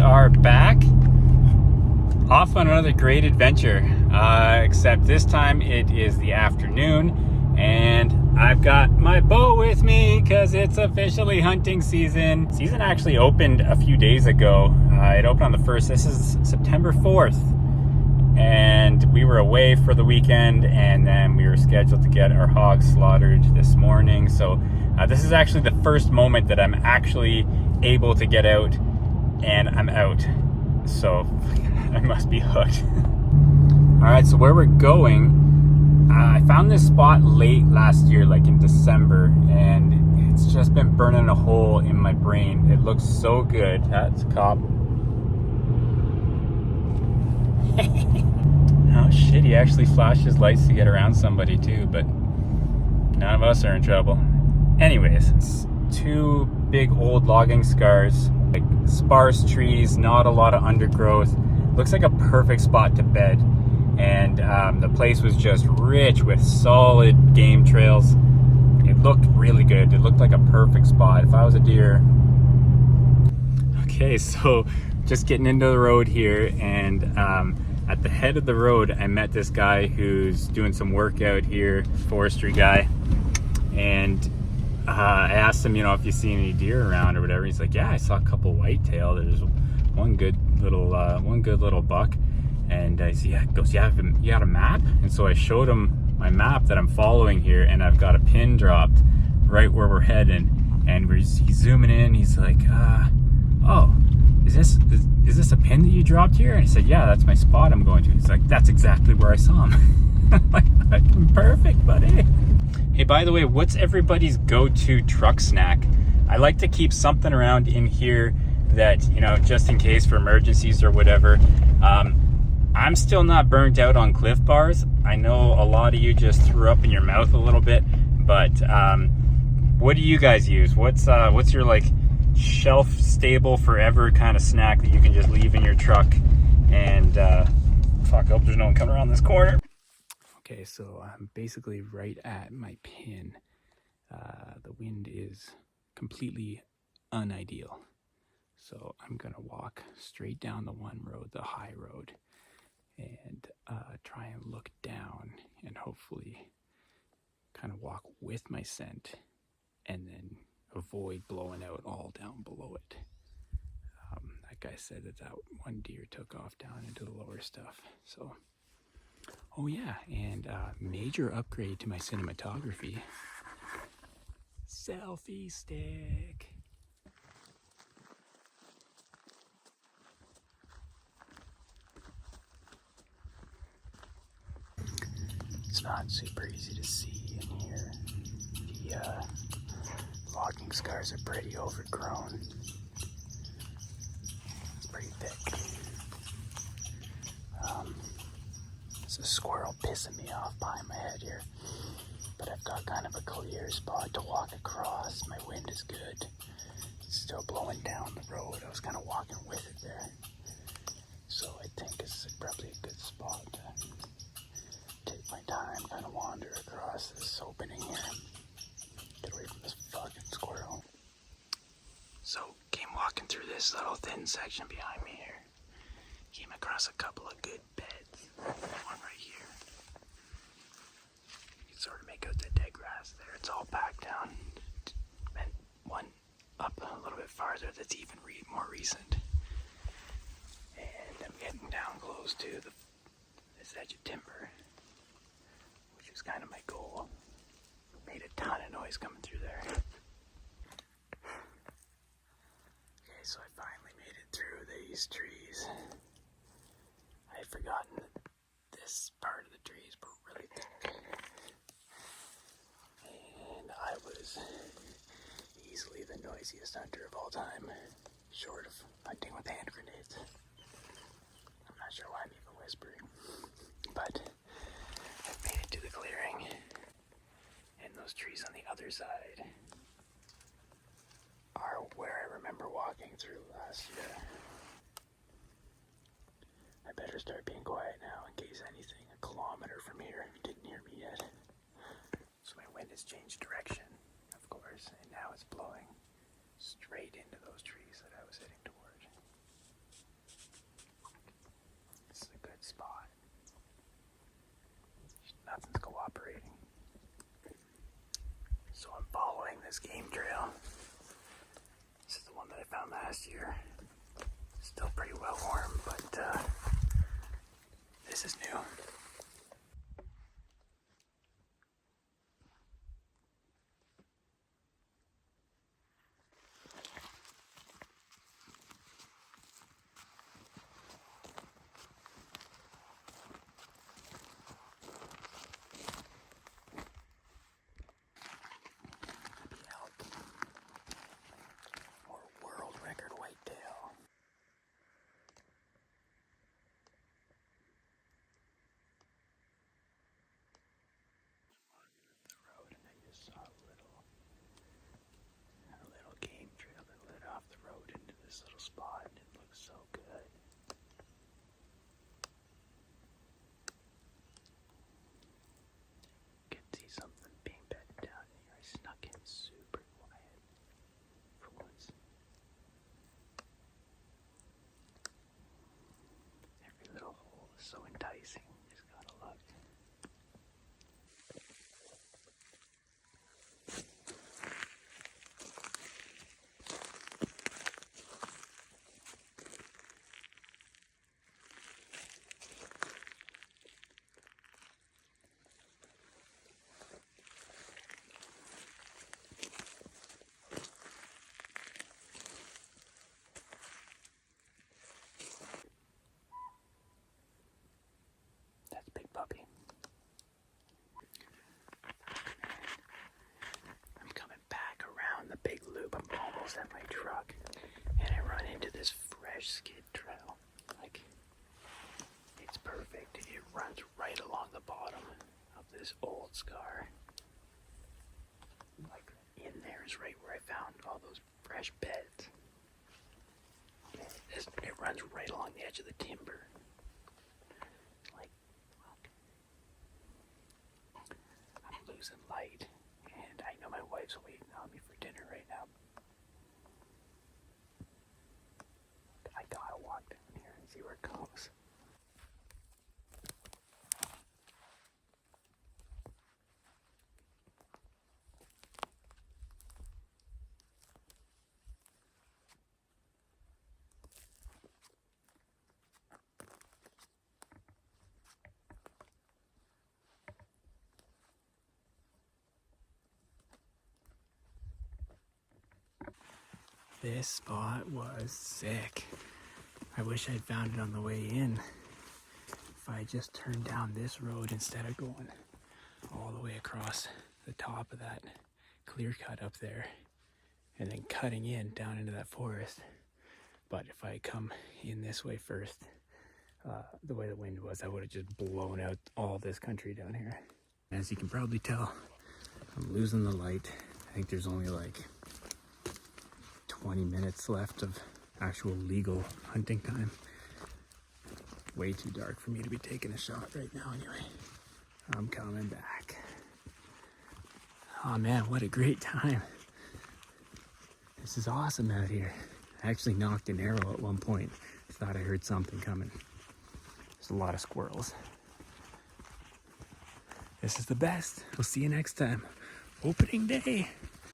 are back, off on another great adventure, except this time it is the afternoon, and I've got my bow with me because it's officially hunting season. Season actually opened a few days ago. It opened on the 1st. This is September 4th, and we were away for the weekend, and then we were scheduled to get our hogs slaughtered this morning. So this is actually the first moment that I'm actually able to get out, and I'm out. So I must be hooked. All right, so where we're going, I found this spot late last year, like in December, and it's just been burning a hole in my brain. It looks so good. That's a cop. Oh shit, he actually flashed his lights to get around somebody too, but none of us are in trouble. Anyways, it's two big old logging scars, like sparse trees, not a lot of undergrowth. Looks like a perfect spot to bed. And the place was just rich with solid game trails. It looked really good. It looked like a perfect spot if I was a deer. Okay, so just getting into the road here, and at the head of the road I met this guy who's doing some work out here, forestry guy, and I asked him, you know, if you see any deer around or whatever. He's like, yeah, I saw a couple whitetail. There's one good little buck. And he goes, yeah, you got a map? And so I showed him my map that I'm following here, and I've got a pin dropped right where we're heading. And he's zooming in. He's like, oh, is this a pin that you dropped here? And I said, yeah, that's my spot I'm going to. He's like, that's exactly where I saw him. I'm like, perfect, buddy. Hey, by the way, what's everybody's go-to truck snack? I like to keep something around in here that, you know, just in case for emergencies or whatever. I'm still not burnt out on Cliff Bars. I know a lot of you just threw up in your mouth a little bit, but what do you guys use? What's your like shelf stable forever kind of snack that you can just leave in your truck? And fuck, I hope there's no one coming around this corner. Okay, so I'm basically right at my pin. The wind is completely unideal. So I'm gonna walk straight down the one road, the high road, and try and look down and hopefully kind of walk with my scent and then avoid blowing out all down below it. That guy said that one deer took off down into the lower stuff. So, oh yeah, and major upgrade to my cinematography. Selfie stick. It's not super easy to see in here. The logging scars are pretty overgrown. It's pretty thick. There's a squirrel pissing me off behind my head here. But I've got kind of a clear spot to walk across. My wind is good. It's still blowing down the road. I was kind of walking with it there. So I think it's probably a good spot to take my time, kind of wander across this opening here. Get away from this fucking squirrel. So came walking through this little thin section behind me here. Came across a couple of good beds. One right here. You can sort of make out the dead grass there. It's all packed down. And one up a little bit farther that's even more recent. And I'm getting down close to this edge of timber, which was kind of my goal. Made a ton of noise coming through there. Okay, so I finally made it through these trees. I had forgotten that this part of the trees were really thick. And I was easily the noisiest hunter of all time, short of hunting with hand grenades. I'm not sure why I'm even whispering, but I've made it to the clearing, and those trees on the other side are where I remember walking through last year. I better start being quiet now in case anything a kilometer from here didn't hear me yet. So my wind has changed direction, of course, and now it's blowing straight into those trees that I was heading toward. this game trail. This is the one that I found last year. Still pretty well worn, but this is new. Or world record whitetail. The road, and I just saw a little game trail that led off the road into this little spot, and it looks so good. You can see something being bedded down here. I snuck in super quiet for once. Every little hole is so enticing. Just gotta look. That's Big Puppy. I'm coming back around the big loop. I'm almost at my truck, and I run into this fresh skid trail. Like, it's perfect. It runs right along the bottom of this old scar. Like, in there is right where I found all those fresh beds. It runs right along the edge of the timber. Like, look. I'm losing light, and I know my wife's waiting on me for dinner right now. I gotta walk down here and see where it goes. This spot was sick. I wish I'd found it on the way in. If I just turned down this road instead of going all the way across the top of that clear cut up there and then cutting in down into that forest. But if I come in this way first, the way the wind was, I would have just blown out all this country down here. As you can probably tell, I'm losing the light. I think there's only like 20 minutes left of actual legal hunting time. Way too dark for me to be taking a shot right now anyway. I'm coming back. Oh man, what a great time. This is awesome out here. I actually knocked an arrow at one point. I thought I heard something coming. There's a lot of squirrels. This is the best. We'll see you next time. Opening day.